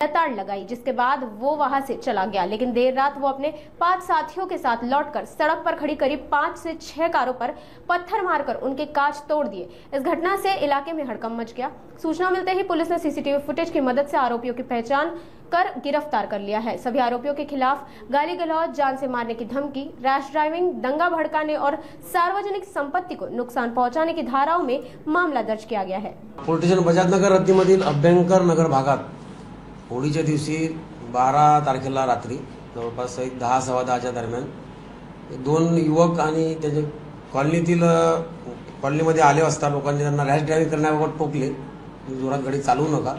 ताड़ लगाई, जिसके बाद वो वहां से चला गया। लेकिन देर रात वो अपने 5 साथियों के साथ लौटकर सड़क पर खड़ी करीब 5 से 6 कारों पर पत्थर मारकर उनके कांच तोड़ दिए। इस घटना से इलाके में हड़कंप मच गया। सूचना मिलते ही पुलिस ने सीसीटीवी फुटेज की मदद से आरोपियों की पहचान कर गिरफ्तार कर लिया है। सभी आरोपियों के खिलाफ गाली गलौज, जान से मारने की धमकी, रैश ड्राइविंग, दंगा भड़काने और सार्वजनिक संपत्ति को नुकसान पहुंचाने की धाराओं में मामला दर्ज किया गया है। पोलीस स्टेशन बजाजनगर हद्दीमधील अभ्यंकर नगर भागात होळीच्या दिवशी 12 तारखेला रात्री जवळपास 10-10:15च्या दरम्यान दोन युवक आणि त्याचे कॉलनीमध्ये आले असता लोकांनी त्यांना रॅश ड्रायव्हिंग करण्याबाबत टोकले, जोरात गाडी चालवू नका।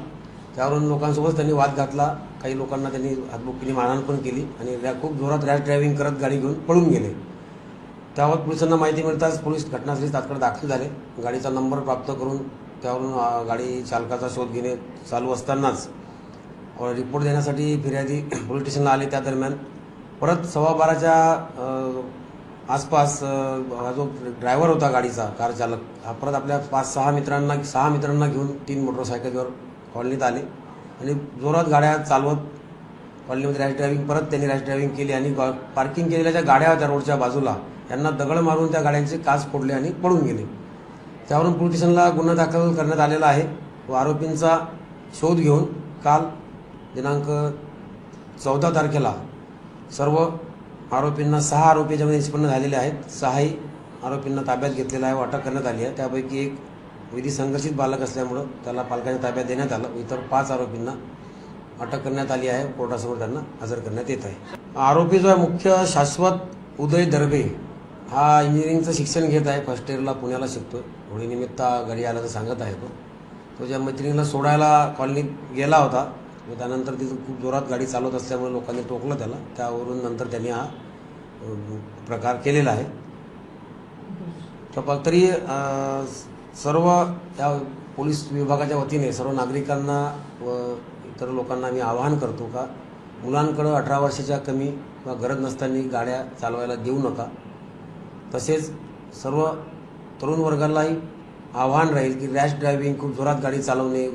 त्यावरून लोकांसोबत त्यांनी वाद घातला। काही लोकांना त्यांनी हातबुक्कीने मारहाण पण केली आणि खूप जोरात रॅश ड्रायव्हिंग करत गाडी घेऊन पळून गेले। त्यावर पोलिसांना माहिती मिळताच पोलीस घटनास्थळी तात्काळ दाखल झाले। गाडीचा नंबर प्राप्त करून त्यावरून गाडी चालकाचा शोध घेणे चालू असतानाच रिपोर्ट देण्यासाठी फिर्यादी पोलीस स्टेशनला आले। त्या दरम्यान परत 12:15च्या आसपास हा जो ड्रायव्हर होता गाडीचा, कार चालक, हा परत आपल्या 5-6 मित्रांना घेऊन 3 मोटरसायकलवर कॉलनीत आले आणि जोरात गाड्या चालवत कॉलनीमध्ये रॅश ड्रायव्हिंग परत त्यांनी रॅश ड्रायव्हिंग केली आणि पार्किंग केलेल्या ज्या गाड्या होत्या रोडच्या बाजूला यांना दगड मारून त्या गाड्यांचे काच फोडले आणि पळून गेले। त्यावरून पोलीस स्टेशनला गुन्हा दाखल करण्यात आलेला आहे व आरोपींचा शोध घेऊन काल दिनांक 14 तारखेला सर्व आरोपींना 6 आरोपी ज्यामध्ये निष्पन्न झालेले आहेत, 6 आरोपींना ताब्यात घेतलेला आहे व अटक करण्यात आली आहे। त्यापैकी एक विधी संघर्षित बालक असल्यामुळे त्याला पालकांच्या ताब्यात देण्यात आलं। इतर 5 आरोपींना अटक करण्यात आली आहे, कोर्टासमोर त्यांना हजर करण्यात येत आहे। आरोपी जो आहे मुख्य शाश्वत उदय दर्बे, हा इंजिनिअरिंगचं शिक्षण घेत आहे, फर्स्ट इयरला पुण्याला शिकतोय। होळीनिमित्त घरी आल्याचं सांगत आहे। तो ज्या मैत्रिणीला सोडायला कॉलनीत गेला होता व त्यानंतर तिथं खूप जोरात गाडी चालवत असल्यामुळे लोकांनी टोकलं त्याला। त्यावरून नंतर त्यांनी हा प्रकार केलेला आहे। तरी सर्व या पोलीस विभागाच्या वतीने सर्व नागरिकांना व इतर लोकांना मी आवाहन करतो का मुलांकडे 18 वर्षाच्या कमी किंवा गरज नसताना गाड्या चालवायला देऊ नका। तसेच सर्व तरुण वर्गालाही आवाहन राहील की रॅश ड्रायव्हिंग, खूप जोरात गाडी चालवणे,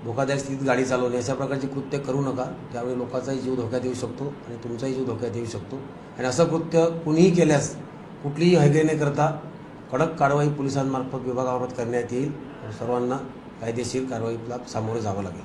धोकादायक स्थितीत गाडी चालवणे अशा प्रकारचे कृत्य करू नका। त्यामुळे लोकांचाही जीव धोक्यात येऊ शकतो आणि तुमचाही जीव धोक्यात येऊ शकतो आणि असं कृत्य कुणीही केल्यास कुठलीही हयगय न करता कडक कारवाई पोलिसांमार्फत विभागामार्फत करण्यात येईल। सर्वांना कायदेशीर कारवाईला सामोरे जावं लागेल।